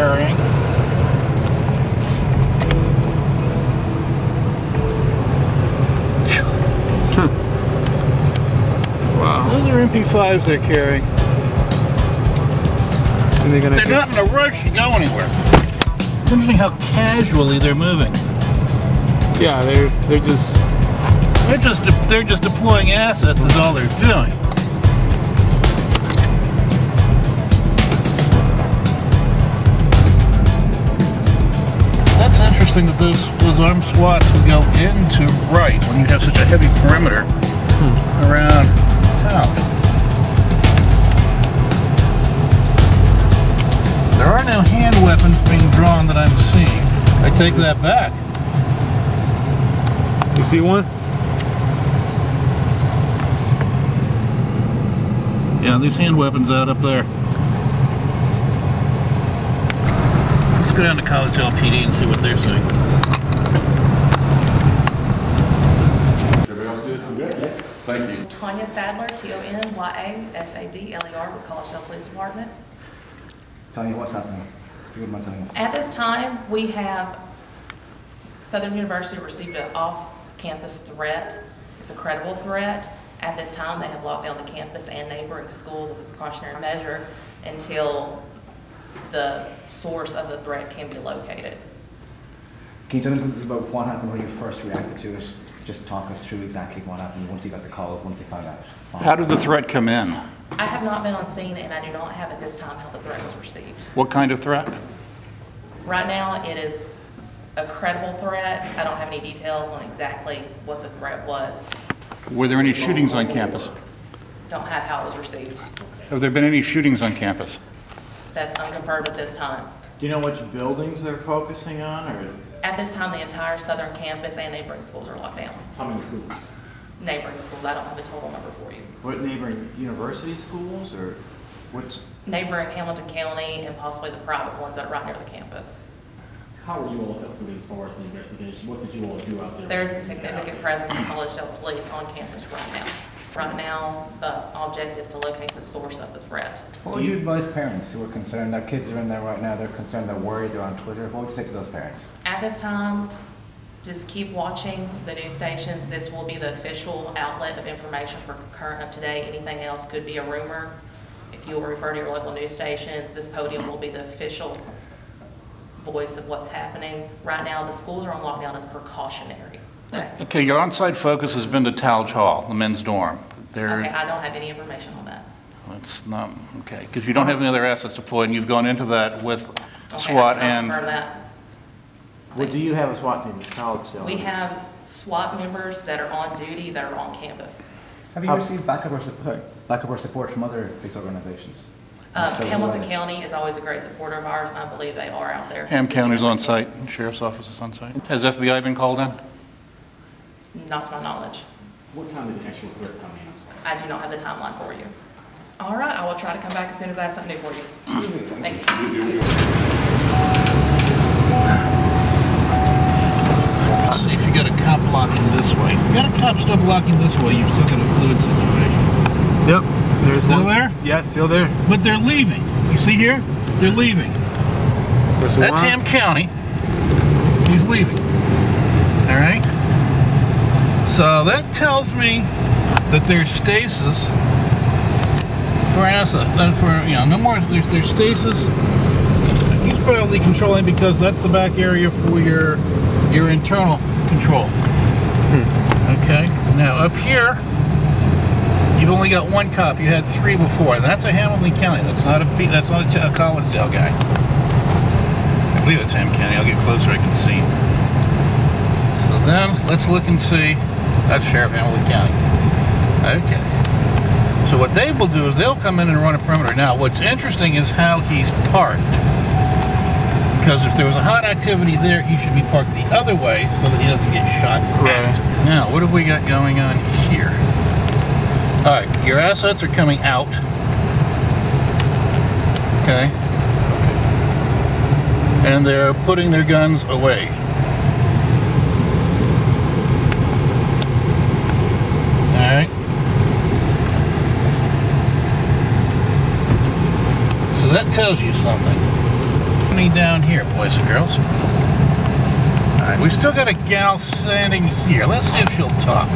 carrying. Wow. Those are MP5s they're carrying. And They're not in a rush to go anywhere. It's interesting how casually they're moving. Yeah, they're just. They're just deploying assets is all they're doing. That's interesting that those armed SWATs would go into right when you have such a heavy perimeter around town. There are no hand weapons being drawn that I'm seeing. I take that back. You see one? Yeah, there's hand weapons out up there. Let's go down to Collegedale PD and see what they're saying. Everybody else good? I'm good. Yeah. Thank you. Tanya Sadler, T-O-N-Y-A-S-A-D-L-E-R with Collegedale Police Department. Tanya, what's happening? If you wouldn't mind telling us. At this time, we have Southern University received an off-campus threat. It's a credible threat. At this time, they have locked down the campus and neighboring schools as a precautionary measure until the source of the threat can be located. Can you tell me something about what happened when you first reacted to it? Just talk us through exactly what happened once you got the calls, once you found out. How did the threat come in? I have not been on scene, and I do not have at this time how the threat was received. What kind of threat? Right now, it is a credible threat. I don't have any details on exactly what the threat was. Were there any shootings on campus? Don't have how it was received. Have there been any shootings on campus? That's unconfirmed at this time. Do you know which buildings they're focusing on, or At this time, the entire southern campus and neighboring schools are locked down. how many schools? Neighboring schools, I don't have a total number for you. What, neighboring university schools, or what's? Neighboring Hamilton County and possibly the private ones that are right near the campus. How are you all moving forward with the investigation? What did you all do out there? There's a significant presence of Collegedale police on campus right now. Right now, the object is to locate the source of the threat. What would you advise parents who are concerned their kids are in there right now, they're concerned, they're worried, they're on Twitter? What would you say to those parents? At this time, just keep watching the news stations. This will be the official outlet of information for current up-to-date. Anything else could be a rumor. If you will refer to your local news stations, this podium will be the official voice of what's happening. Right now, the schools are on lockdown as precautionary. Okay, your on-site focus has been to Talge Hall, the men's dorm. Okay, I don't have any information on that. It's not, okay, because you don't have any other assets deployed, and you've gone into that with Okay, SWAT I cannot and... confirm that. What do you have a SWAT team at Collegedale? We have SWAT members that are on duty that are on campus. Have you received backup or support from other police organizations? Hamilton County is always a great supporter of ours, and I believe they are out there. Ham County's on site, Sheriff's Office is on site. Has FBI been called in? Not to my knowledge. What time did the actual threat come in? I do not have the timeline for you. All right, I will try to come back as soon as I have something new for you. Thank you. See if you got a cop blocking this way. If you got a cop still blocking this way, you've still got a fluid situation. Yep. There's Still one. there? Yeah, still there. But they're leaving. You see here? They're leaving. There's That's one. Ham County. He's leaving. All right? So that tells me that there's stasis for asset. No more. There's stasis. He's probably controlling because that's the back area for your internal control. Okay. Now up here, you've only got one cop. You had three before. That's a Hamilton County. That's not a Collegedale guy. I believe it's Ham County. I'll get closer. I can see. So then let's look and see. That's Sheriff Hamilton County. Okay. So what they will do is they'll come in and run a perimeter. Now, what's interesting is how he's parked. Because if there was a hot activity there, he should be parked the other way so that he doesn't get shot. Right. Now, what have we got going on here? All right, your assets are coming out. Okay. And they're putting their guns away. All right. So that tells you something. Me down here, boys and girls. All right, we still got a gal standing here. Let's see if she'll talk.